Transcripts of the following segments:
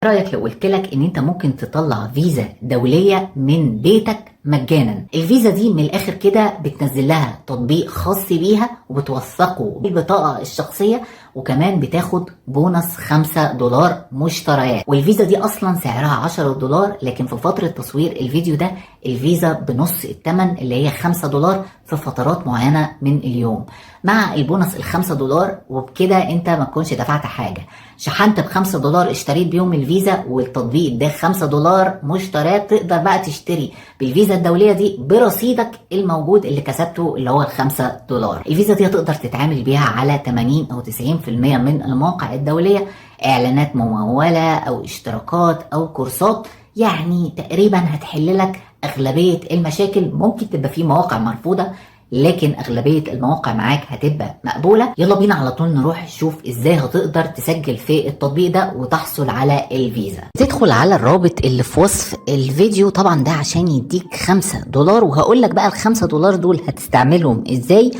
رايك لو قلت لك ان انت ممكن تطلع فيزا دولية من بيتك مجانا؟ الفيزا دي من الاخر كده بتنزل لها تطبيق خاص بيها وبتوثقه بالبطاقة الشخصية، وكمان بتاخد بونص $5 مشتريات. والفيزا دي اصلا سعرها $10، لكن في فترة تصوير الفيديو ده الفيزا بنص الثمن اللي هي $5 في فترات معينة من اليوم، مع البونص $5. وبكده انت ما تكونش دفعت حاجة، شحنت $5 اشتريت بيهم الفيزا، والتطبيق ده $5 مشتريات. تقدر بقى تشتري بالفيزا الدولية دي برصيدك الموجود اللي كسبته اللي هو $5. الفيزا دي هتقدر تتعامل بيها على 80 أو 90% من المواقع الدولية، اعلانات ممولة او اشتراكات او كورسات. يعني تقريبا هتحل لك اغلبية المشاكل. ممكن تبقى في مواقع مرفوضة، لكن اغلبية المواقع معاك هتبقى مقبولة. يلا بينا على طول نروح نشوف ازاي هتقدر تسجل في التطبيق ده وتحصل على الفيزا. تدخل على الرابط اللي في وصف الفيديو، طبعا ده عشان يديك $5، وهقول لك بقى $5 دول هتستعملهم ازاي.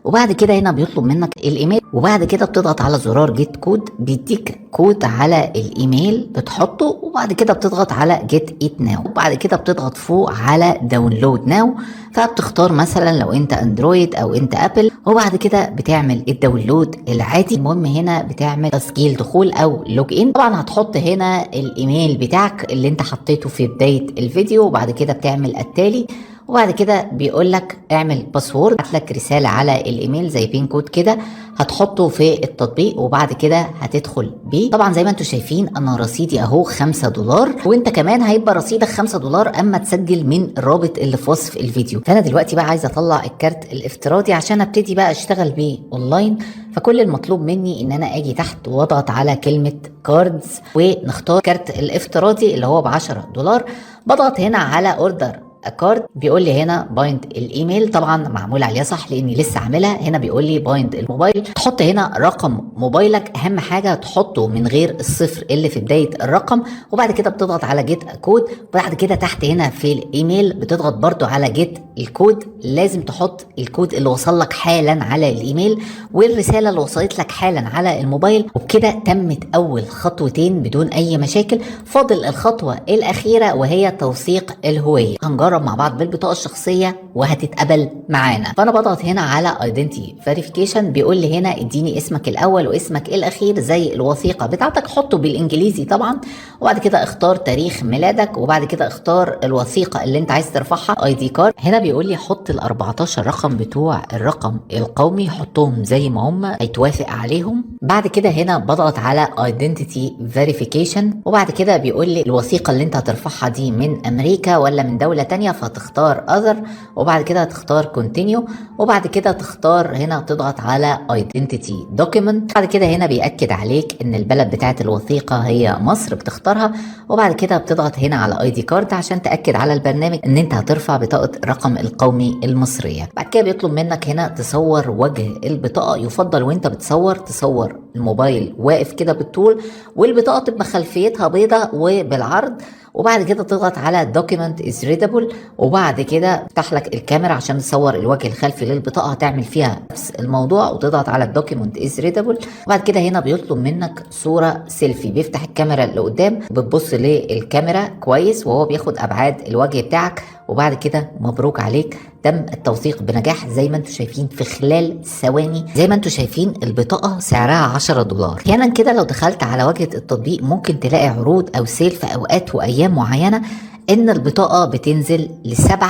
وبعد كده هنا بيطلب منك الايميل، وبعد كده بتضغط على زرار جيت كود، بيديك كود على الايميل بتحطه، وبعد كده بتضغط على جيت ايت ناو، وبعد كده بتضغط فوق على داونلود ناو. فبتختار مثلا لو انت اندرويد او انت ابل، وبعد كده بتعمل الداونلود العادي. المهم هنا بتعمل تسجيل دخول او لوج ان. طبعا هتحط هنا الايميل بتاعك اللي انت حطيته في بداية الفيديو، وبعد كده بتعمل التالي، وبعد كده بيقول لك اعمل باسورد. هات لك رساله على الايميل زي بين كود كده، هتحطه في التطبيق، وبعد كده هتدخل بيه. طبعا زي ما انتم شايفين انا رصيدي اهو $5، وانت كمان هيبقى رصيدك $5 اما تسجل من الرابط اللي في وصف الفيديو. فانا دلوقتي بقى عايزه اطلع الكارت الافتراضي عشان ابتدي بقى اشتغل بيه اونلاين. فكل المطلوب مني ان انا اجي تحت واضغط على كلمه كاردز، ونختار كارت الافتراضي اللي هو $10. بضغط هنا على اوردر كارد، بيقول لي هنا بايند الايميل، طبعا معمول عليها صح لاني لسه عاملها. هنا بيقول لي بايند الموبايل، تحط هنا رقم موبايلك، اهم حاجه تحطه من غير الصفر اللي في بدايه الرقم. وبعد كده بتضغط على جيت كود، وبعد كده تحت هنا في الايميل بتضغط برضو على جيت الكود. لازم تحط الكود اللي وصل لك حالا على الايميل والرساله اللي وصلت لك حالا على الموبايل. وبكده تمت اول خطوتين بدون اي مشاكل. فاضل الخطوه الاخيره وهي توثيق الهويه. هنجرب مع بعض بالبطاقه الشخصيه وهتتقبل معانا. فانا بضغط هنا على ايدنتي فيريفيكيشن، بيقول لي هنا اديني اسمك الاول واسمك الاخير زي الوثيقه بتاعتك، حطه بالانجليزي طبعا، وبعد كده اختار تاريخ ميلادك، وبعد كده اختار الوثيقه اللي انت عايز ترفعها اي دي كارد. هنا بيقول لي حط ال 14 رقم بتوع الرقم القومي، حطهم زي ما هم هيتوافق عليهم. بعد كده هنا بضغط على ايدنتيتي فيريفيكيشن، وبعد كده بيقول لي الوثيقه اللي انت هترفعها دي من امريكا ولا من دوله تانية، فتختار اذر، وبعد كده هتختار كونتينيو، وبعد كده تختار هنا تضغط على ايدنتيتي دوكيمنت. بعد كده هنا بيأكد عليك ان البلد بتاعت الوثيقه هي مصر، بتختارها، وبعد كده بتضغط هنا على اي دي كارد عشان تأكد على البرنامج ان انت هترفع بطاقه الرقم القومي المصريه. بعد كده بيطلب منك هنا تصور وجه البطاقه، يفضل وانت بتصور تصور الموبايل واقف كده بالطول، والبطاقه تبقى خلفيتها بيضة وبالعرض. وبعد كده تضغط على document is readable، وبعد كده تفتح لك الكاميرا عشان تصور الوجه الخلفي للبطاقه، هتعمل فيها نفس الموضوع وتضغط على document is readable. وبعد كده هنا بيطلب منك صوره سيلفي، بيفتح الكاميرا اللي قدام، بتبص للكاميرا كويس وهو بياخد ابعاد الوجه بتاعك. وبعد كده مبروك عليك، تم التوثيق بنجاح زي ما انتم شايفين في خلال ثواني. زي ما انتم شايفين البطاقه سعرها $10. احيانا كده لو دخلت على واجهه التطبيق ممكن تلاقي عروض او سيل في اوقات وايام معينه ان البطاقه بتنزل ل7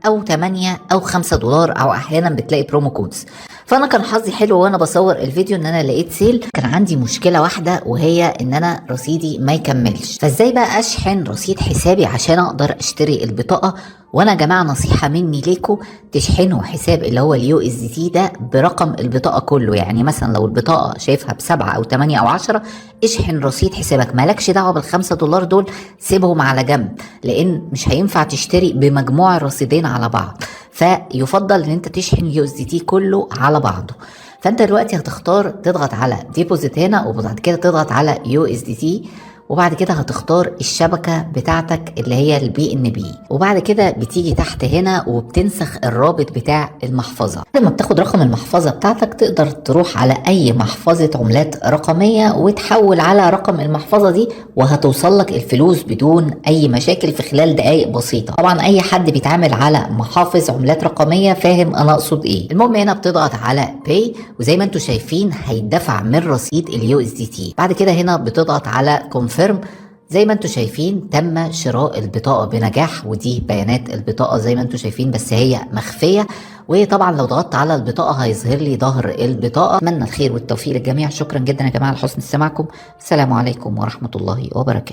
أو 8 أو $5، أو أحيانا بتلاقي برومو كودز. فأنا كان حظي حلو وأنا بصور الفيديو إن أنا لقيت سيل. كان عندي مشكلة واحدة وهي إن أنا رصيدي ما يكملش. فإزاي بقى أشحن رصيد حسابي عشان أقدر أشتري البطاقة؟ وانا يا جماعه نصيحه مني ليكم، تشحنوا حساب اللي هو اليو اس دي ده برقم البطاقه كله. يعني مثلا لو البطاقه شايفها ب7 أو 8 أو 10، اشحن رصيد حسابك، مالكش دعوه $5 دول، سيبهم على جنب، لان مش هينفع تشتري بمجموع الرصيدين على بعض. فيفضل ان انت تشحن اليو اس دي كله على بعضه. فانت دلوقتي هتختار تضغط على ديبوزيت هنا، وبعد كده تضغط على يو اس دي تي، وبعد كده هتختار الشبكة بتاعتك اللي هي البي ان بي، وبعد كده بتيجي تحت هنا وبتنسخ الرابط بتاع المحفظة. بعد ما بتاخد رقم المحفظة بتاعتك تقدر تروح على اي محفظة عملات رقمية وتحول على رقم المحفظة دي، وهتوصل لك الفلوس بدون اي مشاكل في خلال دقائق بسيطة. طبعا اي حد بيتعامل على محافظ عملات رقمية فاهم انا اقصد ايه. المهم هنا بتضغط على باي، وزي ما انتم شايفين هيدفع من رصيد اليو اس دي تي. بعد كده هنا بتضغط على كونفيرم. زي ما انتم شايفين تم شراء البطاقة بنجاح، ودي بيانات البطاقة زي ما انتم شايفين بس هي مخفية. وطبعا لو ضغطت على البطاقة هيظهر لي ظهر البطاقة. اتمنى الخير والتوفيق للجميع. شكرا جدا يا جماعة لحسن استماعكم. السلام عليكم ورحمة الله وبركاته.